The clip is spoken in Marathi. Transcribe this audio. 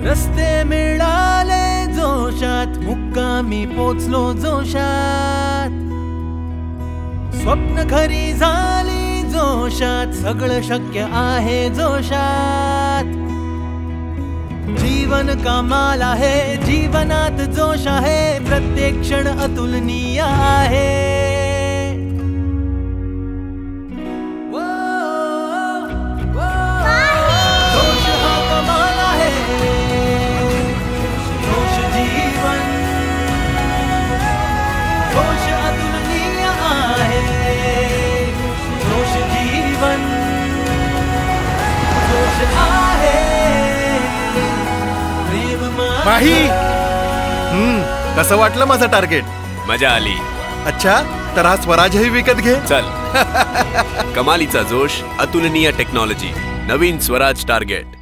रस्ते मिळाले जोशात, मुक्कामी पोचलो जोशात, स्वप्न खरी झाली जोशात, सगळं शक्य आहे जोशात. जीवन कमाल आहे, जीवनात जोश आहे, प्रत्येक क्षण अतुलनीय आहे. जोश हा कमाल आहे, जोश जीवन, जोश अतुलनीय आहे, जोश जीवन, जोश आहे. माही, कसं वाटलं माझं टार्गेट? मजा आली. अच्छा, तर हा स्वराजही विकत घे. चल. कमालीचा जोश, अतुलनीय टेक्नॉलॉजी, नवीन स्वराज टार्गेट.